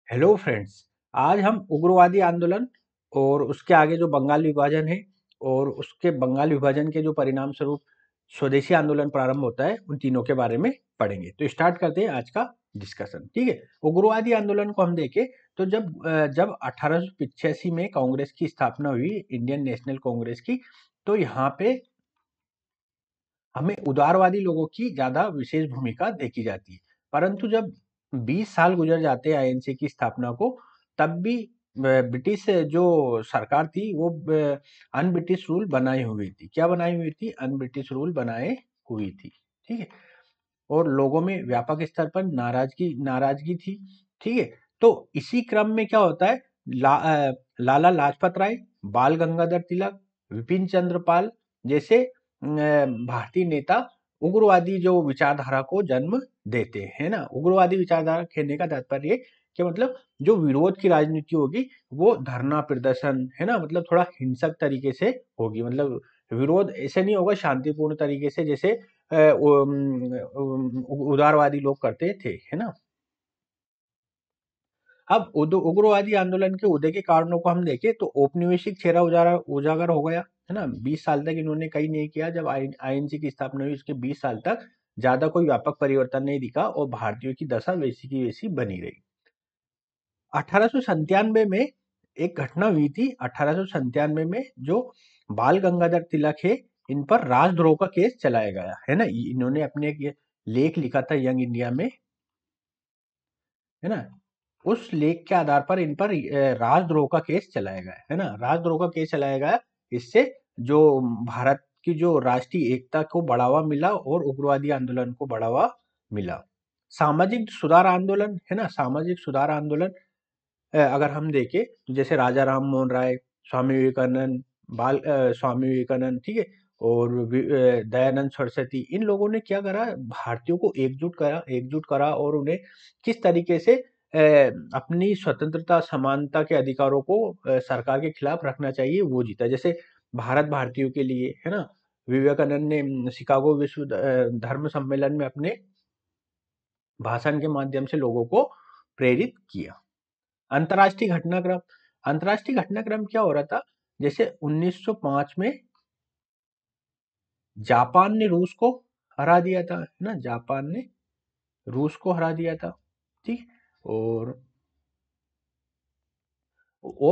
Hello friends. आज हम उग्रवादी आंदोलन और उसके आगे जो बंगाल विभाजन है और उसके बंगाल विभाजन के जो परिणाम स्वरूप स्वदेशी आंदोलन प्रारंभ होता है उन तीनों के बारे में पढ़ेंगे। तो स्टार्ट करते हैं आज का डिस्कशन। ठीक है, उग्रवादी आंदोलन को हम देखें तो जब 1885 में कांग्रेस की स्थापना हुई, इंडियन नेशनल कांग्रेस की, तो यहाँ पे हमें उदारवादी लोगों की ज्यादा विशेष भूमिका देखी जाती है। परंतु जब 20 साल गुजर जाते हैं आईएनसी की स्थापना को, तब भी ब्रिटिश जो सरकार थी वो अन ब्रिटिश रूल बनाई हुई थी। क्या बनाई हुई थी? अन ब्रिटिश रूल बनाए हुई थी। ठीक है, और लोगों में व्यापक स्तर पर नाराजगी नाराजगी थी। ठीक है, तो इसी क्रम में क्या होता है, लाला लाजपत राय, बाल गंगाधर तिलक, विपिन चंद्र पाल जैसे भारतीय नेता उग्रवादी जो विचारधारा को जन्म देते हैं ना। उग्रवादी विचारधारा कहने का तात्पर्य कि मतलब जो विरोध की राजनीति होगी वो धरना प्रदर्शन है ना, मतलब थोड़ा हिंसक तरीके से होगी। मतलब विरोध ऐसे नहीं होगा शांतिपूर्ण तरीके से, जैसे उदारवादी लोग करते थे, है ना। अब उग्रवादी आंदोलन के उदय के कारणों को हम देखें तो औपनिवेशिक चेहरा उजागर उजागर हो गया, है ना। 20 साल तक इन्होंने कहीं नहीं किया। जब आईएनसी की स्थापना हुई उसके 20 साल तक ज्यादा कोई व्यापक परिवर्तन नहीं दिखा और भारतीयों की दशा वैसी की वैसी बनी रही। 1897 में एक घटना हुई थी। 1897 में जो बाल गंगाधर तिलक है, इन पर राजद्रोह का केस चलाया गया, है ना। इन्होंने अपने एक लेख लिखा था यंग इंडिया में, है ना। उस लेख के आधार पर इन पर राजद्रोह का केस चलाया गया, है ना। राजद्रोह का केस चलाया गया। इससे जो भारत की जो राष्ट्रीय एकता को बढ़ावा मिला और उग्रवादी आंदोलन को बढ़ावा मिला। सामाजिक सुधार आंदोलन, है ना। सामाजिक सुधार आंदोलन अगर हम देखें तो जैसे राजा राम मोहन राय, स्वामी विवेकानंद, स्वामी विवेकानंद, ठीक है, और दयानंद सरस्वती, इन लोगों ने क्या करा, भारतीयों को एकजुट करा और उन्हें किस तरीके से अपनी स्वतंत्रता समानता के अधिकारों को सरकार के खिलाफ रखना चाहिए वो जीता। जैसे भारत भारतीयों के लिए, है ना, विवेकानंद ने शिकागो विश्व धर्म सम्मेलन में अपने भाषण के माध्यम से लोगों को प्रेरित किया। अंतर्राष्ट्रीय घटनाक्रम, अंतर्राष्ट्रीय घटनाक्रम क्या हो रहा था, जैसे 1905 में जापान ने रूस को हरा दिया था, है ना। जापान ने रूस को हरा दिया था, ठीक। और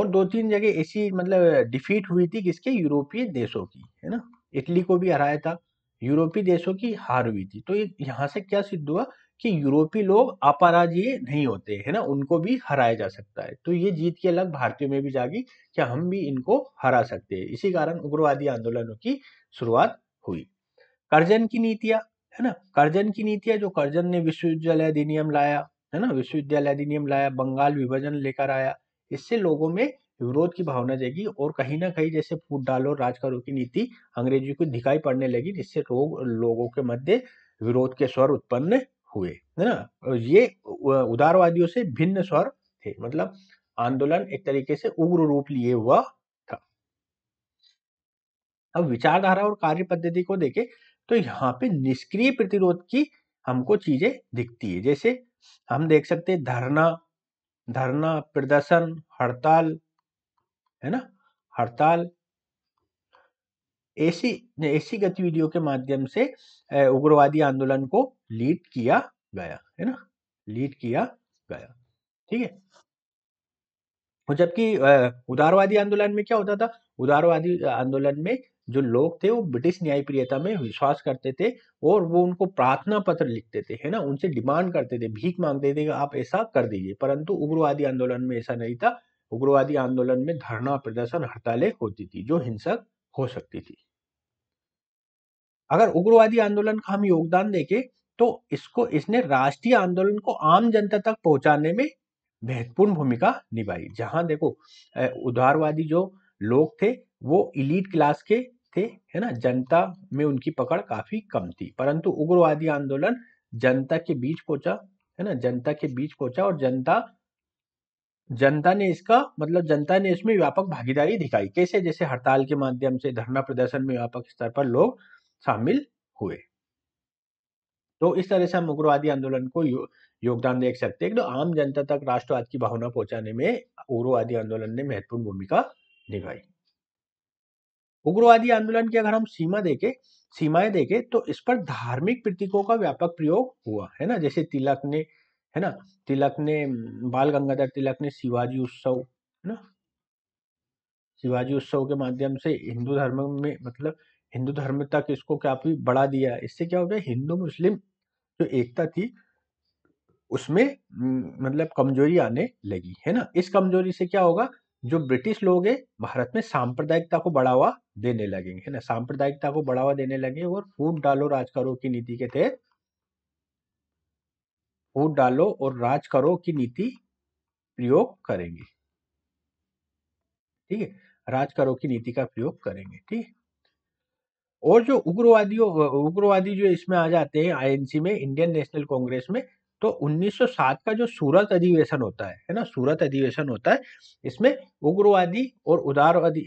दो तीन जगह ऐसी मतलब डिफीट हुई थी किसके, यूरोपीय देशों की, है ना। इटली को भी हराया था, यूरोपीय देशों की हार हुई थी। तो ये यहाँ से क्या सिद्ध हुआ कि यूरोपीय लोग अपराजीय नहीं होते, है ना, उनको भी हराया जा सकता है। तो ये जीत की अलग भारतीयों में भी जागी कि हम भी इनको हरा सकते हैं। इसी कारण उग्रवादी आंदोलनों की शुरुआत हुई। कर्जन की नीतियां, है ना। कर्जन की नीतियां, जो कर्जन ने विश्वविद्यालय अधिनियम लाया, है ना, विश्वविद्यालय अधिनियम लाया, बंगाल विभाजन लेकर आया। इससे लोगों में विरोध की भावना जगी और कहीं ना कहीं जैसे फूट डालो राज करो की नीति अंग्रेजी को दिखाई पड़ने लगी, जिससे लोगों के मध्य विरोध के स्वर उत्पन्न हुए, है ना। और ये उदारवादियों से भिन्न स्वर थे, मतलब आंदोलन एक तरीके से उग्र रूप लिए हुआ था। अब विचारधारा और कार्य पद्धति को देखें तो यहाँ पे निष्क्रिय प्रतिरोध की हमको चीजें दिखती है। जैसे हम देख सकते हैं धरना, प्रदर्शन, हड़ताल, है ना, हड़ताल, ऐसी ऐसी गतिविधियों के माध्यम से उग्रवादी आंदोलन को लीड किया गया, है ना, लीड किया गया। ठीक है, और जबकि उदारवादी आंदोलन में क्या होता था, उदारवादी आंदोलन में जो लोग थे वो ब्रिटिश न्यायप्रियता में विश्वास करते थे और वो उनको प्रार्थना पत्र लिखते थे, है ना, उनसे डिमांड करते थे, भीख मांगते थे कि आप ऐसा कर दीजिए। परंतु उग्रवादी आंदोलन में ऐसा नहीं था। उग्रवादी आंदोलन में धरना प्रदर्शन हड़तालें होती थी जो हिंसक हो सकती थी। अगर उग्रवादी आंदोलन का हम योगदान देखें तो इसने राष्ट्रीय आंदोलन को आम जनता तक पहुंचाने में महत्वपूर्ण भूमिका निभाई। जहां देखो उदारवादी जो लोग थे वो इलीट क्लास के थे, है ना, जनता में उनकी पकड़ काफी कम थी। परंतु उग्रवादी आंदोलन जनता के बीच पहुंचा, है ना, जनता के बीच पहुंचा और जनता ने इसका मतलब जनता ने इसमें व्यापक भागीदारी दिखाई। कैसे? जैसे हड़ताल के माध्यम से, धरना प्रदर्शन में व्यापक स्तर पर लोग शामिल हुए। तो इस तरह से हम उग्रवादी आंदोलन को योगदान देख सकते हैं कि तो आम जनता तक राष्ट्रवाद की भावना पहुंचाने में उग्रवादी आंदोलन ने महत्वपूर्ण भूमिका निभाई। उग्रवादी आंदोलन की अगर हम सीमाएं देखें तो इस पर धार्मिक प्रतीकों का व्यापक प्रयोग हुआ है ना, जैसे तिलक ने, है ना, तिलक ने बाल गंगाधर तिलक ने शिवाजी उत्सव, है ना, शिवाजी उत्सव के माध्यम से हिंदू धर्म में, मतलब हिंदू धर्म तक इसको काफी बढ़ा दिया। इससे क्या हो गया, हिंदू मुस्लिम जो एकता थी उसमें मतलब कमजोरी आने लगी, है ना। इस कमजोरी से क्या होगा, जो ब्रिटिश लोग हैं भारत में सांप्रदायिकता को बढ़ावा देने लगेंगे, है ना, सांप्रदायिकता को बढ़ावा देने लगे और फूट डालो राज करो की नीति के तहत, फूट डालो और राज करो की नीति प्रयोग करेंगे, ठीक है, राज करो की नीति का प्रयोग करेंगे, ठीक है। और जो उग्रवादी जो इसमें आ जाते हैं आईएनसी में, इंडियन नेशनल कांग्रेस में, तो 1907 का जो सूरत अधिवेशन होता है ना, सूरत अधिवेशन होता है, इसमें उग्रवादी और उदारवादी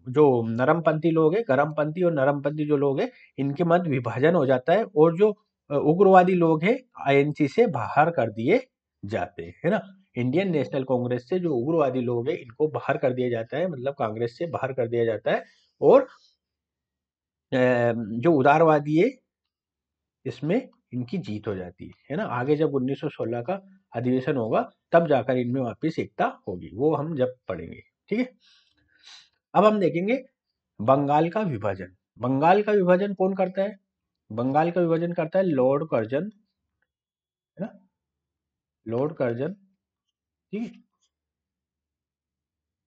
जो नरमपंथी लोग हैं, गरमपंथी और नरमपंथी जो लोग हैं, इनके मध्य विभाजन हो जाता है और जो उग्रवादी लोग हैं आईएनसी से बाहर कर दिए जाते हैं, है ना। इंडियन नेशनल कांग्रेस से जो उग्रवादी लोग हैं इनको बाहर कर दिया जाता है, मतलब कांग्रेस से बाहर कर दिया जाता है, और जो उदारवादी है इसमें इनकी जीत हो जाती है ना। आगे जब 1916 का अधिवेशन होगा तब जाकर इनमें वापस एकता होगी, वो हम जब पढ़ेंगे, ठीक है। अब हम देखेंगे बंगाल का विभाजन। बंगाल का विभाजन कौन करता है, बंगाल का विभाजन करता है लॉर्ड कर्जन, है ना, लॉर्ड कर्जन, ठीक है।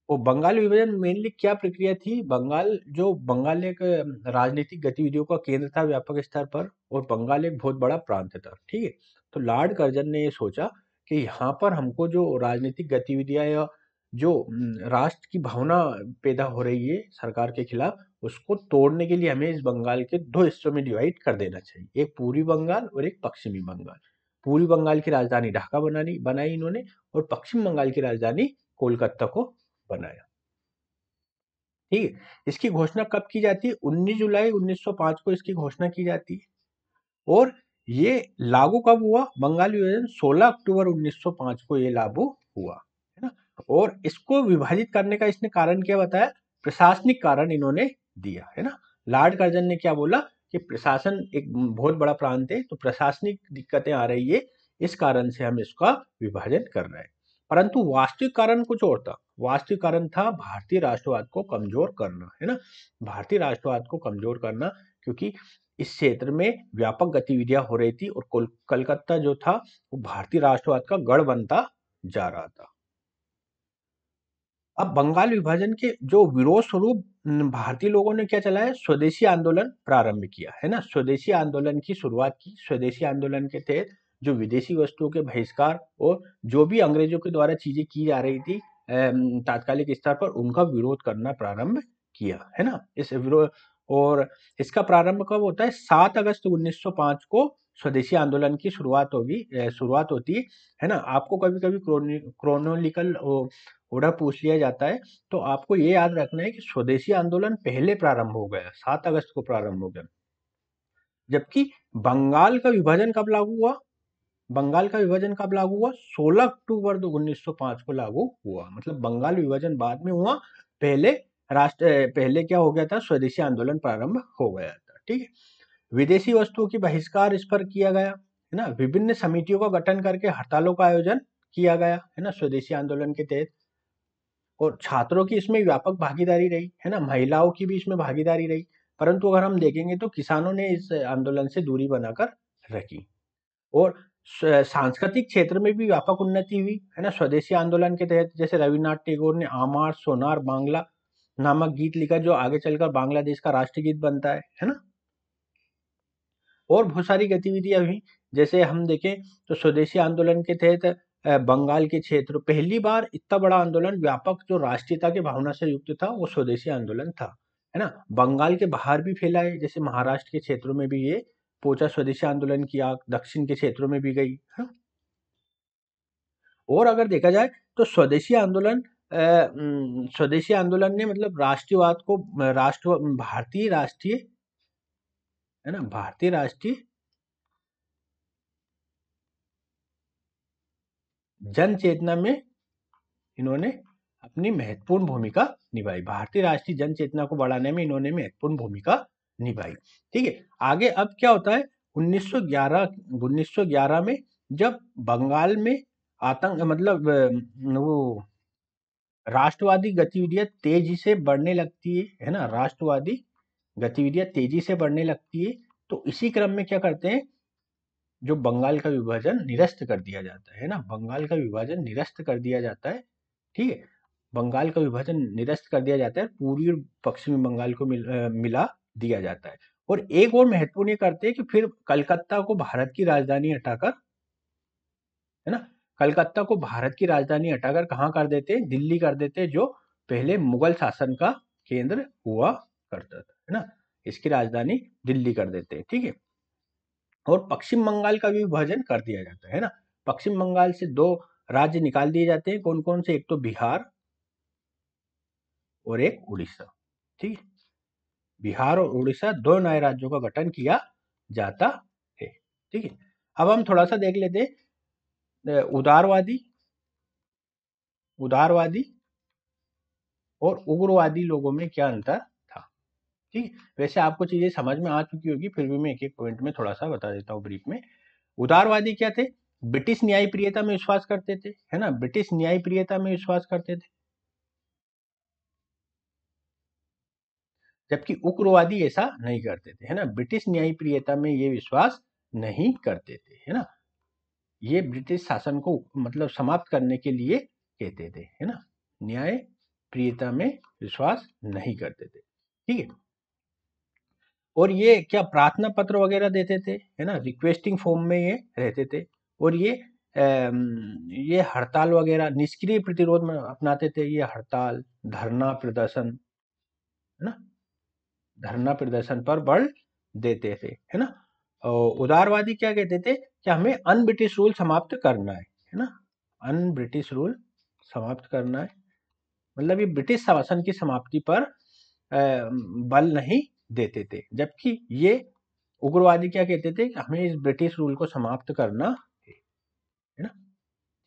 वो बंगाल विभाजन मेनली क्या प्रक्रिया थी, बंगाल एक राजनीतिक गतिविधियों का केंद्र था व्यापक स्तर पर, और बंगाल एक बहुत बड़ा प्रांत था, ठीक है। तो लॉर्ड कर्जन ने ये सोचा कि यहाँ पर हमको जो राजनीतिक गतिविधियां या जो राष्ट्र की भावना पैदा हो रही है सरकार के खिलाफ, उसको तोड़ने के लिए हमें इस बंगाल के दो हिस्सों में डिवाइड कर देना चाहिए, एक पूर्वी बंगाल और एक पश्चिमी बंगाल। पूर्वी बंगाल की राजधानी ढाका बनाई इन्होंने, और पश्चिम बंगाल की राजधानी कोलकाता को बनाया, ठीक है। इसकी घोषणा कब की जाती है, 19 जुलाई 1905 को इसकी घोषणा की जाती है, और ये लागू कब हुआ, बंगाल विभाजन 16 अक्टूबर 1905 को ये लागू हुआ, है ना। और इसको विभाजित करने का इसने कारण क्या बताया, प्रशासनिक कारण इन्होंने दिया, है ना। लॉर्ड कर्जन ने क्या बोला कि प्रशासन एक बहुत बड़ा प्रांत है तो प्रशासनिक दिक्कतें आ रही है, इस कारण से हम इसका विभाजन कर रहे हैं। परंतु वास्तविक कारण कुछ और था, वास्तविक कारण था भारतीय राष्ट्रवाद को कमजोर करना, है ना, भारतीय राष्ट्रवाद को कमजोर करना, क्योंकि इस क्षेत्र में व्यापक गतिविधियां हो रही थी और कलकत्ता जो था वो भारतीय राष्ट्रवाद का गढ़ बनता जा रहा था। अब बंगाल विभाजन के जो विरोध स्वरूप भारतीय लोगों ने क्या चलाया, स्वदेशी आंदोलन प्रारंभ किया, है ना, स्वदेशी आंदोलन की शुरुआत की। स्वदेशी आंदोलन के तहत जो विदेशी वस्तुओं के बहिष्कार और जो भी अंग्रेजों के द्वारा चीजें की जा रही थी तात्कालिक स्तर पर, उनका विरोध करना प्रारंभ किया, है ना। इस विरोध और इसका प्रारंभ कब होता है, 7 अगस्त 1905 को स्वदेशी आंदोलन की शुरुआत होती है ना। आपको कभी कभी क्रोनोलिकल ऑर्डर पूछ लिया जाता है, तो आपको ये याद रखना है कि स्वदेशी आंदोलन पहले प्रारंभ हो गया, 7 अगस्त को प्रारंभ हो गया, जबकि बंगाल का विभाजन कब लागू हुआ, बंगाल का विभाजन कब लागू हुआ, 16 अक्टूबर 1905 को लागू हुआ। मतलब बंगाल विभाजन बाद में हुआ, पहले पहले क्या हो गया था, स्वदेशी आंदोलन प्रारंभ हो गया था, ठीक है। विदेशी वस्तुओं की बहिष्कार इस पर किया गया, है ना। विभिन्न समितियों का गठन करके हड़तालों का आयोजन किया गया, है ना, स्वदेशी आंदोलन के तहत। और छात्रों की इसमें व्यापक भागीदारी रही, है ना, महिलाओं की भी इसमें भागीदारी रही। परंतु अगर हम देखेंगे तो किसानों ने इस आंदोलन से दूरी बनाकर रखी। और सांस्कृतिक क्षेत्र में भी व्यापक उन्नति हुई, है ना, स्वदेशी आंदोलन के तहत। जैसे रविन्द्रनाथ टैगोर ने आमार सोनार बांग्ला नामक गीत लिखा, जो आगे चलकर बांग्लादेश का राष्ट्रीय गीत बनता है ना। और बहुत सारी गतिविधियां हुई, जैसे हम देखें तो स्वदेशी आंदोलन के तहत बंगाल के क्षेत्र, पहली बार इतना बड़ा आंदोलन व्यापक जो राष्ट्रीयता की भावना से युक्त था, वो स्वदेशी आंदोलन था, है ना। बंगाल के बाहर भी फैला है, जैसे महाराष्ट्र के क्षेत्रों में भी ये पहुंचा स्वदेशी आंदोलन की आग, दक्षिण के क्षेत्रों में भी गई, है। और अगर देखा जाए तो स्वदेशी आंदोलन ने मतलब राष्ट्रवाद को भारतीय राष्ट्रीय, है ना, भारतीय राष्ट्रीय जन चेतना में इन्होंने अपनी महत्वपूर्ण भूमिका निभाई। भारतीय राष्ट्रीय जन चेतना को बढ़ाने में इन्होंने महत्वपूर्ण भूमिका निभाई। ठीक है, आगे अब क्या होता है, 1911 में जब बंगाल में आतंक मतलब वो राष्ट्रवादी गतिविधियां तेजी से बढ़ने लगती है ना, राष्ट्रवादी गतिविधियां तेजी से बढ़ने लगती है। तो इसी क्रम में क्या करते हैं, जो बंगाल का विभाजन निरस्त कर दिया जाता है ना, बंगाल का विभाजन निरस्त कर दिया जाता है। ठीक है, बंगाल का विभाजन निरस्त कर दिया जाता है, पूर्वी और पश्चिमी बंगाल को मिला दिया जाता है। और एक और महत्वपूर्ण ये करते हैं कि फिर कलकत्ता को भारत की राजधानी हटाकर, है ना, कलकत्ता को भारत की राजधानी हटाकर कहाँ कर देते हैं, दिल्ली कर देते हैं, जो पहले मुगल शासन का केंद्र हुआ करता था, है ना, इसकी राजधानी दिल्ली कर देते हैं। ठीक है, और पश्चिम बंगाल का भी विभाजन कर दिया जाता है ना, पश्चिम बंगाल से दो राज्य निकाल दिए जाते हैं, कौन कौन से, एक तो बिहार और एक उड़ीसा। ठीक है, बिहार और उड़ीसा दो नए राज्यों का गठन किया जाता है। ठीक है, अब हम थोड़ा सा देख लेते हैं उदारवादी उदारवादी और उग्रवादी लोगों में क्या अंतर था। ठीक है, वैसे आपको चीजें समझ में आ चुकी होगी, फिर भी मैं एक एक पॉइंट में थोड़ा सा बता देता हूँ ब्रीफ में। उदारवादी क्या थे, ब्रिटिश न्यायप्रियता में विश्वास करते थे, है ना, ब्रिटिश न्यायप्रियता में विश्वास करते थे। जबकि उग्रवादी ऐसा नहीं करते थे, है ना, ब्रिटिश न्यायप्रियता में ये विश्वास नहीं करते थे, है ना, ये ब्रिटिश शासन को मतलब समाप्त करने के लिए कहते थे, है ना, न्याय प्रियता में विश्वास नहीं करते थे। ठीक है, और ये क्या प्रार्थना पत्र वगैरह देते थे, है ना, रिक्वेस्टिंग फॉर्म में ये रहते थे। और ये हड़ताल वगैरह निष्क्रिय प्रतिरोध में अपनाते थे, ये हड़ताल धरना प्रदर्शन, है ना, धरना प्रदर्शन पर बल देते थे, है ना। और उदारवादी क्या कहते थे कि हमें अन ब्रिटिश रूल समाप्त करना है ना, अन ब्रिटिश रूल समाप्त करना है, मतलब ये ब्रिटिश शासन की समाप्ति पर बल नहीं देते थे। जबकि ये उग्रवादी क्या कहते थे कि हमें इस ब्रिटिश रूल को समाप्त करना है ना।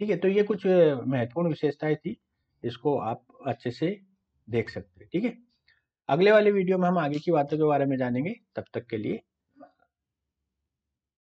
ठीक है, तो ये कुछ महत्वपूर्ण विशेषताएं थी, इसको आप अच्छे से देख सकते हैं। ठीक है, अगले वाले वीडियो में हम आगे की बातों के बारे में जानेंगे, तब तक के लिए